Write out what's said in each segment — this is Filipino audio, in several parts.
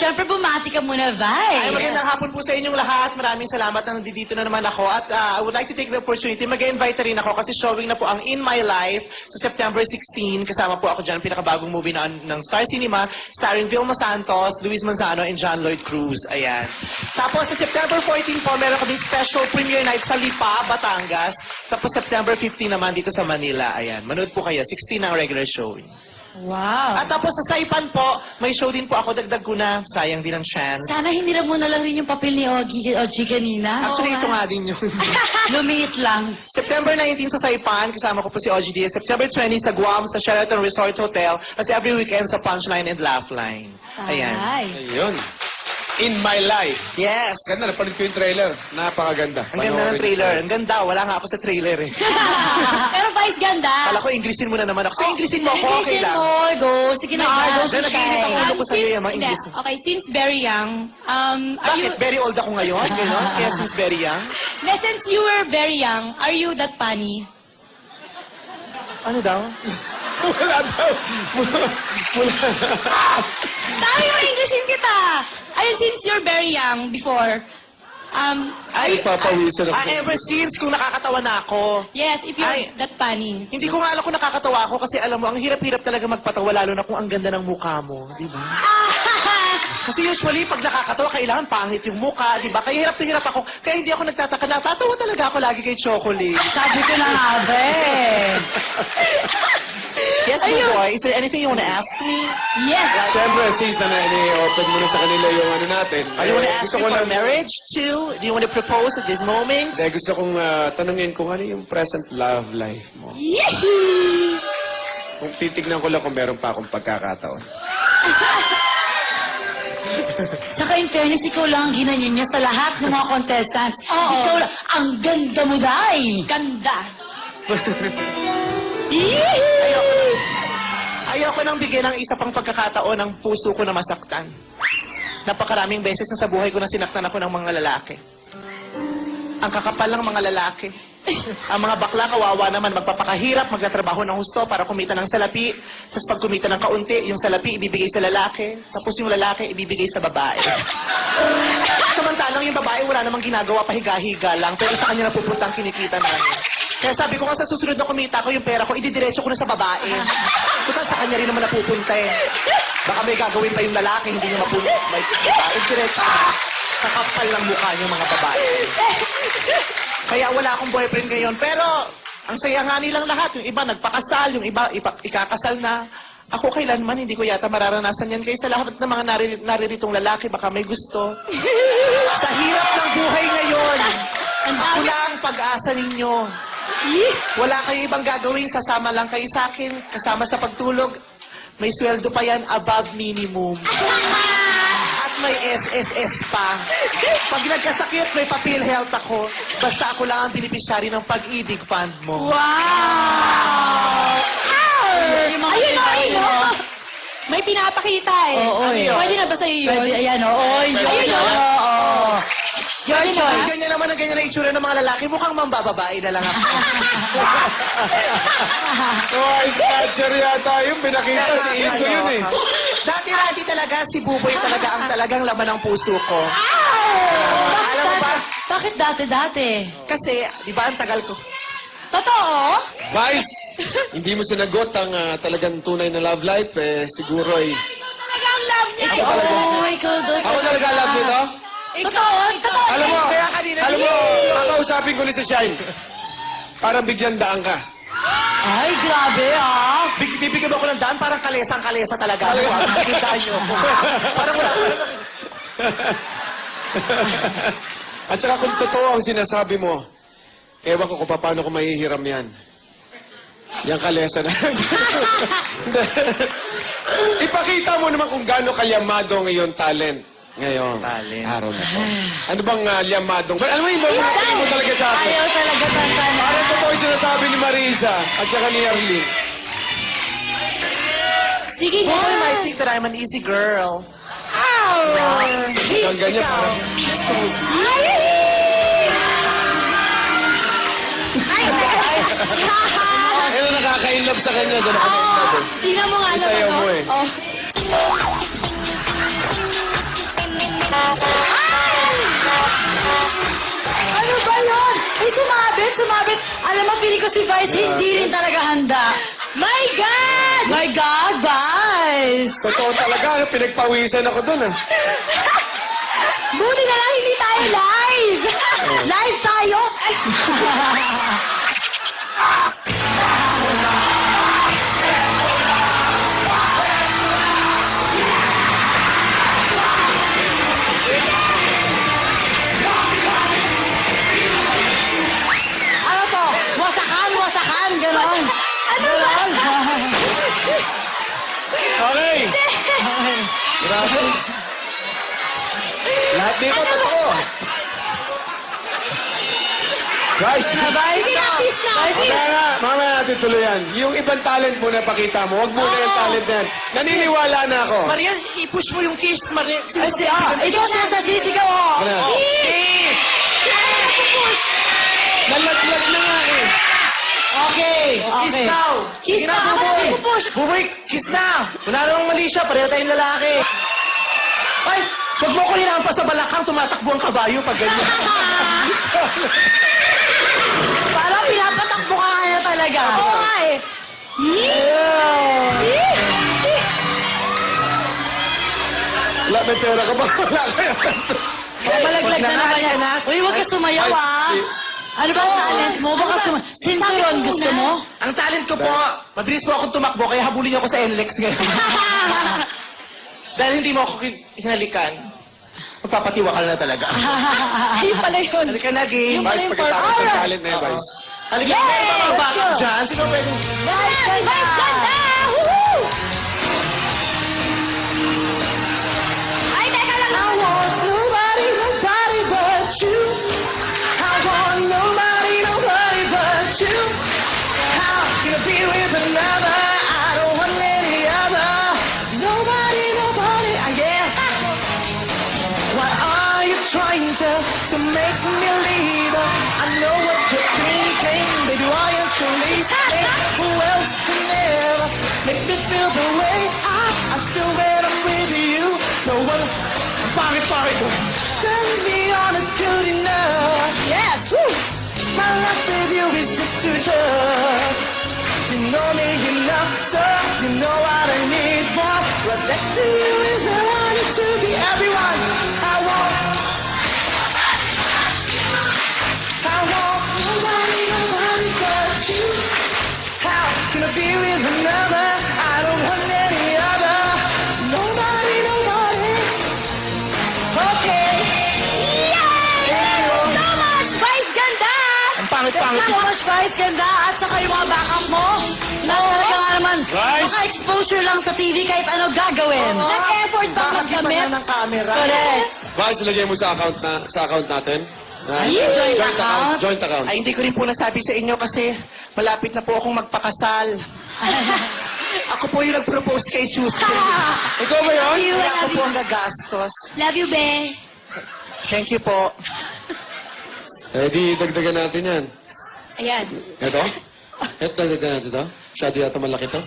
syempre bumati ka muna, Vi. Ay, magandang hapon po sa inyong lahat. Maraming salamat na nandito na naman ako. At I would like to take the opportunity, mag-invite rin ako kasi showing na po ang In My Life sa September 16. Kasama po ako dyan, pinakabagong movie ng Star Cinema, starring Vilma Santos, Luis Manzano, and John Lloyd Cruz. Ayan. Tapos sa September 14 po, meron kami special premiere night sa Lipa, Batangas. Tapos September 15 naman dito sa Manila. Ayan. Manood po kayo. 16 ang regular show. Wow. At tapos sa Saipan po, may show din po ako. Dagdag ko na. Sayang din ang chance. Sana hiniram mo na lang rin yung papel ni Ogie kanina. Actually, Oo ito nga din yun. Lumiit lang. September 19 sa Saipan, kasama ko po si Ogie Diaz. September 20 sa Guam, sa Sheraton Resort Hotel. Kasi every weekend sa Punchline and Laughline. Ayan. Ay. Ayun. In My Life. Yes. Ganda, napanood ko yung trailer. Napakaganda. Ang ganda ng trailer. Ang ganda. Wala nga ako sa trailer eh. Pero Vice, ganda. Kala ko, Inglesin mo na naman ako. Sa Inglesin mo ako, okay lang. Inglesin mo, go. Sige na, go. Dahil nag-iinit ang ulo ko sa'yo yung mga Hindi. Ingles. Okay, since very young, are you... Bakit? Very old ako ngayon? Ganon? Kaya since very young? Hindi, since you were very young, are you that funny? Ano daw? Wala daw. Sabi mo, Englishin kita! Ayun, since you're very young, before, Ay, papawisan ako. ever since kung nakakatawa na ako. yes, if you're Ay. that funny. Hindi ko nga alam kung nakakatawa ako kasi alam mo, ang hirap-hirap talaga magpatawa lalo na kung ang ganda ng mukha mo, di ba? Kasi usually, pag nakakatawa, kailangan pangit yung mukha, di ba? Kaya hirap na hirap ako. Kaya hindi ako nagtataka. Natatawa talaga ako lagi kay Chocolate. Sabi ko na nga, be. Yes, my Ayun. boy. Is there anything you want to ask me? Yes! Siyempre, since na ni-open mo na sa kanila yung ano natin. Are you want to ask gusto me ko for lang, marriage too? Do you want to propose at this moment? Hindi, gusto kong tanungin kung ano yung present love life mo. Yee! Kung titignan ko lang kung meron pa akong pagkakataon. Saka in fairness, ikaw lang ang ginanyan niya sa lahat ng mga contestants. Oo. Ikaw lang, ang ganda mo, Day. Ganda! Ayoko nang bigyan ng isa pang pagkakataon ng puso ko na masaktan. Napakaraming beses na sa buhay ko na sinaktan ako ng mga lalaki. Ang kakapal ng mga lalaki. Ang mga bakla, kawawa naman, magpapakahirap, magtatrabaho ng husto para kumita ng salapi. Tapos pag kumita ng kaunti, yung salapi ibibigay sa lalaki. Tapos yung lalaki ibibigay sa babae. Samantalang yung babae wala namang ginagawa, pahiga-higa lang. Pero sa kanya napupunta ang kinikita namin. Kaya sabi ko nga sa susunod na kumita ko yung pera ko, ididiretso ko na sa babae. Total sa kanya rin naman napupunta eh. Baka may gagawin pa yung lalaki, hindi niya mapunta. May diretso. Kakapal lang mukha niyo mga babae. Kaya wala akong boyfriend ngayon. Pero, ang saya nga nilang lahat. Yung iba nagpakasal, yung iba ikakasal na. Ako kailanman, hindi ko yata mararanasan yan. Kaya sa lahat ng mga narirитong lalaki, baka may gusto. Sa hirap ng buhay ngayon, ako lang ang pag-asa ninyo. Wala kayo ibang gagawin, sasama lang kayo sa akin, kasama sa pagtulog. May sweldo pa yan above minimum. At may SSS pa. Pag nagkasakit, may papil health ako. Basta ako lang ang beneficiary ng pag-ibig fund mo. Wow! Yung mga Ayun o, pinapakita ayun o! mo. May pinapakita eh. Oo, eh. Pwede na ba sa'yo yun? Pwede, ayan, oo. Yun, Ayun, oo. Oo. George, Ay, ganyan naman ang ganyan na itsura ng mga lalaki. Mukhang mambababae na lang ako. Twice catcher yata yung pinakita. Iin ko yun eh. Dati talaga, si Buboy talaga ang talagang laman ng puso ko. Alam mo ba? Bakit dati-dati? Kasi, di ba, ang tagal ko. Totoo? Vice, hindi mo sinagot ang talagang tunay na love life, siguro ay... Talagang love niya. Ako talaga. Oh, ikaw doon. Ako talaga love nito? Totoo? Totoo? Alam mo, Kaya kanina, kakausapin ko ni si Shine. Para bigyan daan ka. Ay, grabe ah. Bibigyan mo ako ng daan, parang kalesang-kalesa talaga. Bigyan niyo ako. Parang wala. At saka kung totoo ang sinasabi mo, ewan ko kung paano ko mahihiram yan. Yang kalesa na. Ipakita mo naman kung gaano kayamado ngayon talent. Ngayon, Talent. araw na to. Ano bang yamadong... Alam mo, ibang mo talaga sa akin. Ayaw talaga tantan. Parang totoo yung sinasabi ni Marisa at saka ni Arlene. Sige na. Boy might think that I'm an easy girl. Ang ganyan, parang... Ano nakaka-inlove sa kanya? Doon ako na-inlove eh. Tingnan mo nga Isayaw naman, mo no? eh. Oh. Vice sumabit. Alam mo, feeling ko si Vice hindi rin talaga handa. My God! My God, Vice! Totoo talaga, pinagpawisan ako dun ah. Buti na lang hindi tayo live! Live tayo! Ano to? Wasakan, ganon. Ano ba? Okay. Grabe. Lahat dito totoo. Guys, Sige na, kiss na! mamaya natin tuloyan. Yung ibang talent mo na pakita mo, huwag muna yung talent na yan. Naniniwala na ako. Maria, i-push mo yung kiss, Maria. Ay, ikaw na sa sisigaw, oh. Ano? Kiss! Nalaglag na nga eh. Okay, Kiss okay. now! Kiss Sige na, ako Buboy! na pupush. Buboy, kiss na! Wala namang mali siya, pareho tayong lalaki. Ay, huwag mo ko hinampas sa balakang, tumatakbo ang kabayo pag ganyan. Parang pinapatakbo ka nga na talaga. Oo nga eh. Wala, may pera ka ba? Wala ka. Malaglag na naman yan. Uy, huwag ka sumayaw, Ay, ah. Ano ba ang talent mo? Baka Sinturon, gusto mo? Ang talent ko po, mabilis po akong tumakbo, kaya habulin niyo ako sa NLEX ngayon. Dahil hindi mo ako hinalikan, magpapatiwakal na talaga. Ayun pala yun. Halika na, game. Vice, pagkatapos ng talent na yun, Vice. Halika na, yung mga backup dyan. Sino pwedeng... Vice ganda! Woohoo! Ay, teka lang. I want nobody but you. I want nobody but you. How can I be with another? I don't want any other. Nobody, yeah. Why are you trying to make me leave? I know what you're thinking, baby. Why aren't you listening? Who else can ever make me feel the way I feel when I'm with you? No one, sorry. Turn me on, it's good enough. Yes! Woo. My life with you is just too tough. You know me enough, so you know what I need more. Right next to you is where I need to be. Everyone, I want nobody but you. How can I be with another? I don't want any other. Nobody. Okay. Yay! So much! Vice ganda! Ang pangit-pangit. So much Vice, ganda. At saka yung mga backup mo. Na talaga nga naman, Vice. maka-exposure lang sa TV kahit ano gagawin. Nag-effort ba Baka magkamit? kita na ng camera. Correct. Vice, lagay mo sa account natin. Joint account? Joint account. Ay, hindi ko rin po nasabi sa inyo kasi malapit na po akong magpakasal. Ako po yung nag-propose kay Tuesday. Ikaw ba yun? You, Kaya ako love po you. ang gagastos. Love you, be. Thank you po. Eh di, dagdagan natin yan. Ayan. Ito? Ito, dagdagan natin ito? Masyado yata malaki to.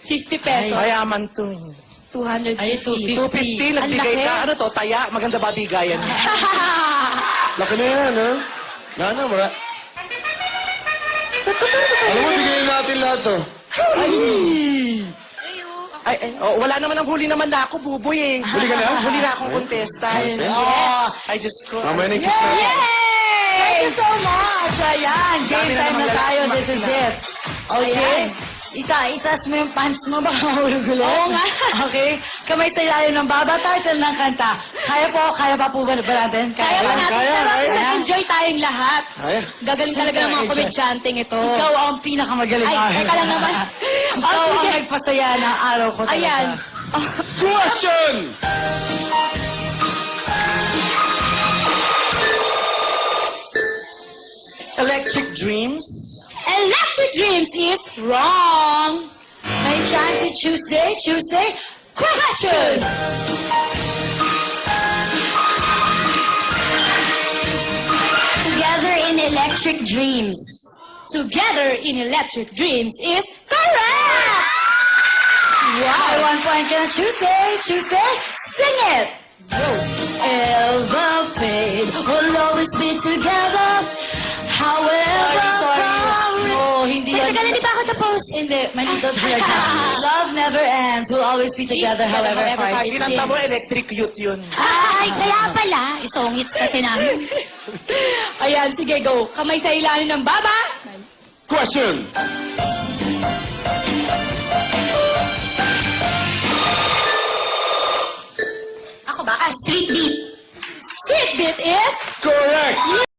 50 pesos. Mayaman to. 250. Ay, 250, Ang nagbigay laki. ka. Ano to? Taya? Maganda ba bigayan? Laki na yan, ha? Mara. Alam mo, bigyan natin lahat to. Wala naman ang huli naman na ako, buboy eh. Huli ka na? Huli na akong contestant. Ayos, eh. Oh. I just call. Mamaya na yung kiss natin. Thank you so much. Ayan, game Dami na time na naman tayo. lalaki This is makina. it. Okay? Itaas mo yung pants mo, baka mahulog ulit. Oo nga. Okay? Kamay sa ilalim ng baba, title ng kanta. Kaya pa po ba natin? Kaya ba natin? kaya, Pero kaya. nag-enjoy tayong lahat. Ay, Gagaling talaga ng mga komedyanteng ito. Ikaw ang pinakamagaling. Ay, teka lang naman. Ikaw Oh, ang sige. nagpasaya ng araw ko talaga. Ayan. question! Electric Dreams? Electric Dreams is wrong. May chance Tuesday. Question. Together in Electric Dreams. Together in Electric Dreams is correct. Wow. 1 point ka na Tuesday. Sing it. Elva fade. we'll always be together. However, No, hindi Teka, yun. tagal, hindi pa ako tapos. Hindi, malito talaga. Love never ends. We'll always be together, however hard it Kinanta is. mo, electric youth yun. Ay, kaya pala. Isongits kasi namin. Ayan, sige, go. Kamay sa ilalim ng baba. Question! Ako ba? Street beat. Street beat is... Correct!